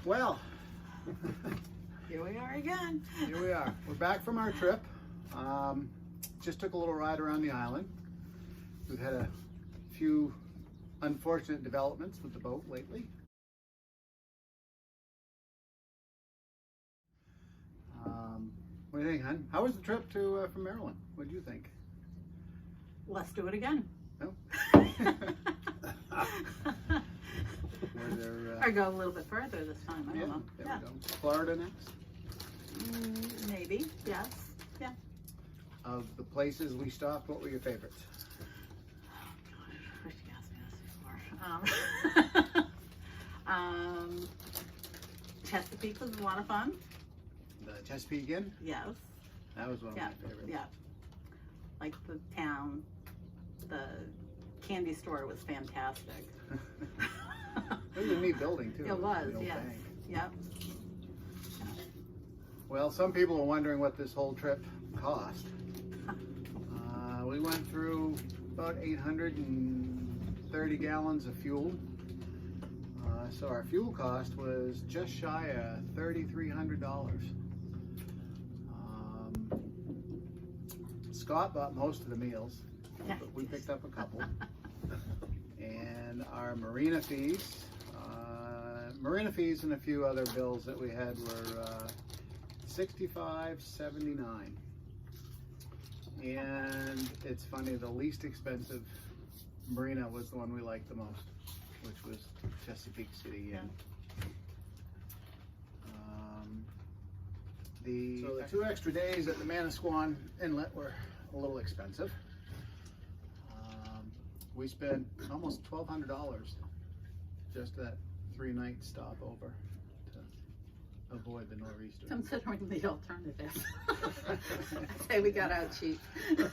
Well, here we are again. Here we are. We're back from our trip. Just took a little ride around the island. We've had a few unfortunate developments with the boat lately. What do you think, hon? How was the trip to from Maryland? What do you think? Let's do it again. No? Or go a little bit further this time. I don't know. There we go. Florida next? Maybe, yes. Yeah. Of the places we stopped, what were your favorites? Oh, God. I wish you asked me this before. Chesapeake was a lot of fun. The Chesapeake Inn? Yes. That was one of my favorites. Yeah. Like the town, the candy store was fantastic. It was a neat building too. It was, yes. Bank. Yep. Well, some people are wondering what this whole trip cost. We went through about 830 gallons of fuel. So our fuel cost was just shy of $3,300. Scott bought most of the meals, but we picked up a couple. And our marina fees and a few other bills that we had were $65.79. And it's funny, the least expensive marina was the one we liked the most, which was Chesapeake City Inn. So the 2 extra days at the Manasquan Inlet were a little expensive. We spent almost $1,200 just that 3-night stopover to avoid the nor'easter. Considering the alternative. I'd say we got out cheap. Yeah.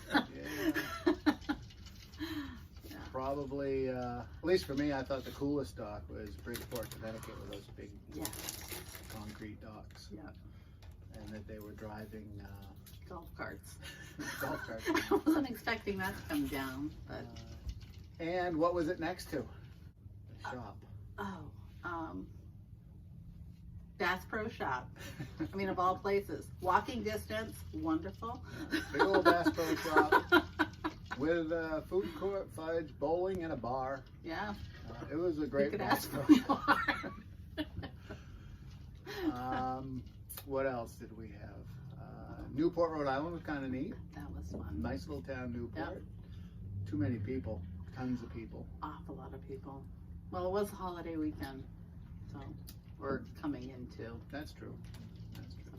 Probably, at least for me, I thought the coolest dock was Bridgeport, Connecticut, with those big concrete docks. Yeah. And that they were driving Golf carts. golf carts. I wasn't expecting that to come down, but. And what was it next to? The shop. Bass Pro Shop. I mean, of all places. Walking distance, wonderful. Yeah, big old Bass Pro Shop with a food court, fudge, bowling, and a bar. Yeah. It was a great Bass Pro Shop. What else did we have? Newport, Rhode Island was kind of neat. That was fun. Nice little town, Newport. Yep. Too many people. Tons of people. Awful lot of people. Well, it was a holiday weekend, so we're coming into. That's true. That's true.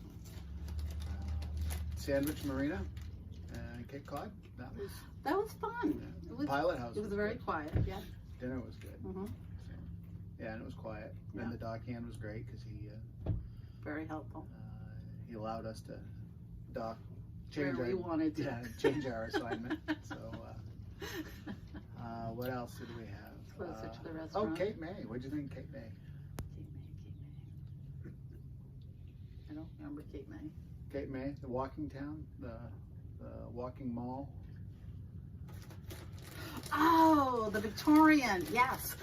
Sandwich Marina and Cape Cod. That was fun. Yeah. It was, Pilot House. It was very quiet. Yeah. Dinner was good. Mm-hmm. So, yeah, and it was quiet. Yeah. And the dockhand was great because he very helpful. He allowed us to dock, change where we wanted to. Yeah, change our assignment. So. What else did we have? Closer to the restaurant. Oh, Cape May. What'd you think, Cape May? Cape May. I don't remember Cape May. Cape May, the walking town, the walking mall. Oh, the Victorian, yes.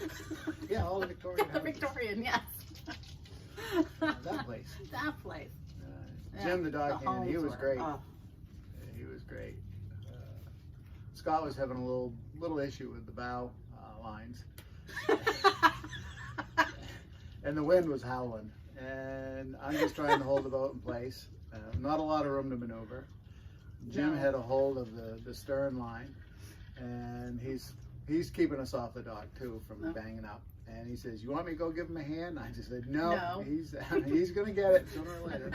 Yeah, all the Victorian houses. The Victorian, yes. That place. That place. Jim the dockhand, he was great. Oh. He was great. Scott was having a little issue with the bow lines. And the wind was howling. And I'm just trying to hold the boat in place. Not a lot of room to maneuver. Jim had a hold of the stern line. And he's keeping us off the dock too from banging up. And he says, "You want me to go give him a hand?" I just said, "No, No. he's going to get it sooner or later."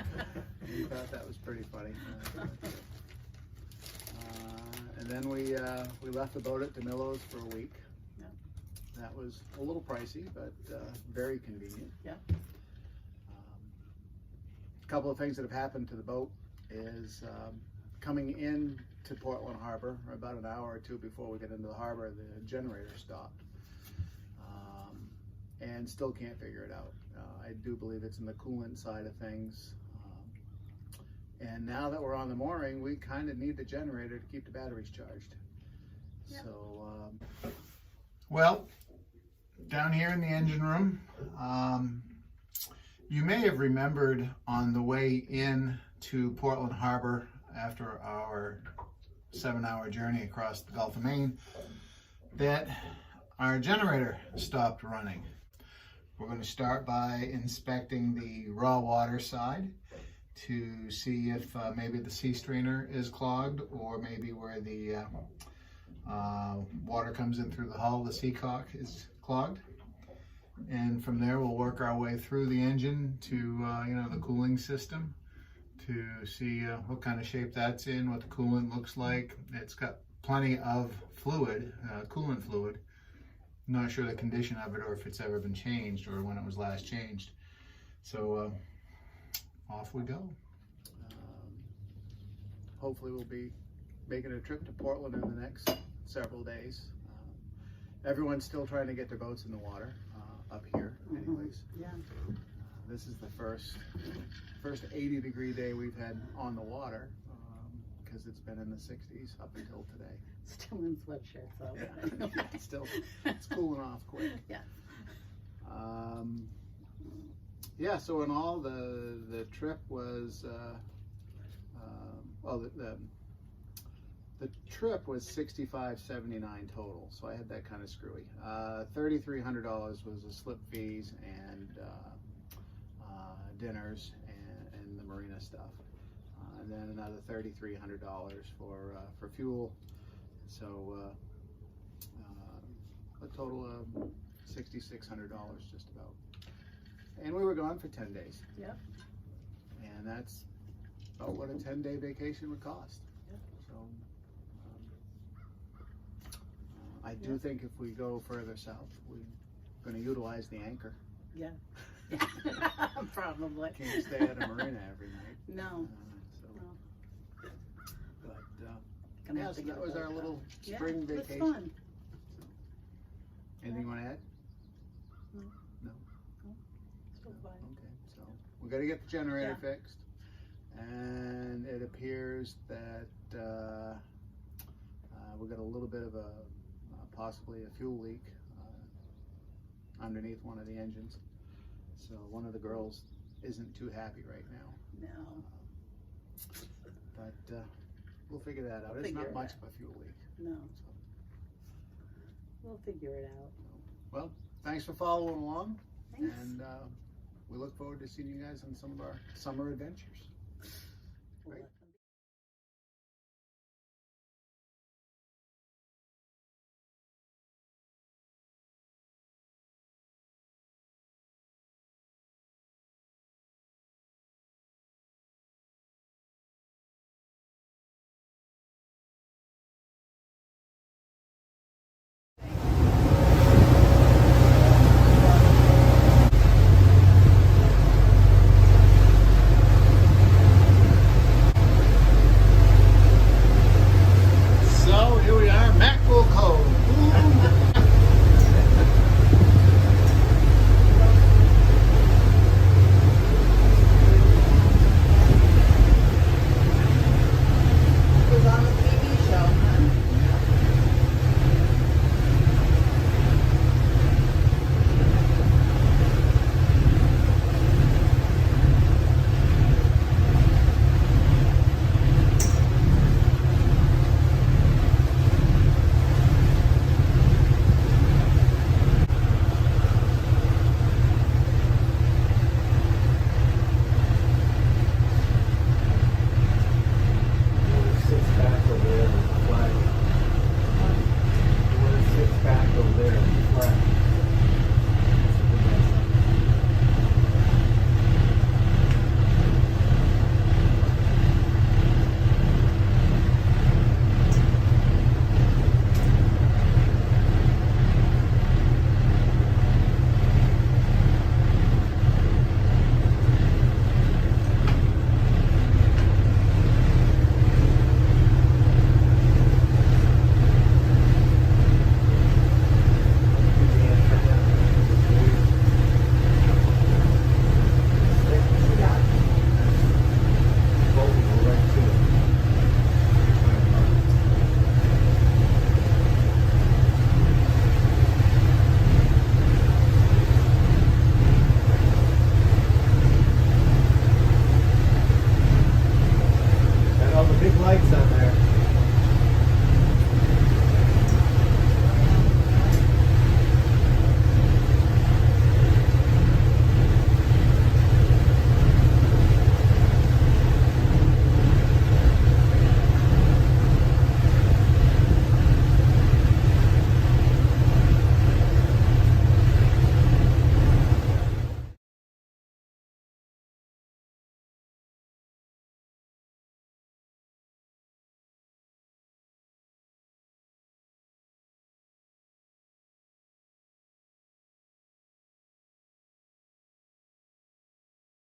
And he thought that was pretty funny. And then we left the boat at DeMillo's for a week. Yeah. That was a little pricey, but very convenient. Yeah. A couple of things that have happened to the boat is coming in to Portland Harbor, about an hour or two before we get into the harbor, the generator stopped. And still can't figure it out. I do believe it's in the coolant side of things. And now that we're on the mooring, we kind of need the generator to keep the batteries charged. Yep. So, well, down here in the engine room, you may have remembered on the way in to Portland Harbor after our 7-hour journey across the Gulf of Maine that our generator stopped running. We're going to start by inspecting the raw water side to see if maybe the sea strainer is clogged, or maybe where the water comes in through the hull, the seacock is clogged. And from there we'll work our way through the engine to the cooling system to see what kind of shape that's in, what the coolant looks like. It's got plenty of fluid, coolant fluid. Not sure the condition of it or if it's ever been changed or when it was last changed. So off we go. Hopefully we'll be making a trip to Portland in the next several days. Everyone's still trying to get their boats in the water up here anyways. Yeah. This is the first 80-degree day we've had on the water because it's been in the 60s up until today. Still in sweatshirt, so Still, it's cooling off quick. Yeah. Yeah. So in all, the trip was the trip was $65.79 total. So I had that kind of screwy. $3,300 was the slip fees and dinners and the marina stuff, and then another $3,300 for fuel. So a total of $6,600 just about. And we were gone for 10 days. Yep. And that's about what a 10-day vacation would cost. Yep. So I do think if we go further south, we're going to utilize the anchor. Yeah. Probably. Can't stay at a marina every night. No. So. No. But yeah, so that was our little spring vacation. It was fun. Anything you want to add? No. No? Still fun. Okay, so we got to get the generator fixed, and it appears that we got a little bit of possibly a fuel leak underneath one of the engines. So one of the girls isn't too happy right now. No. But we'll figure that out. It's not much of a fuel leak. No. So. We'll figure it out. Well, thanks for following along. Thanks. And we look forward to seeing you guys on some of our summer adventures. Right.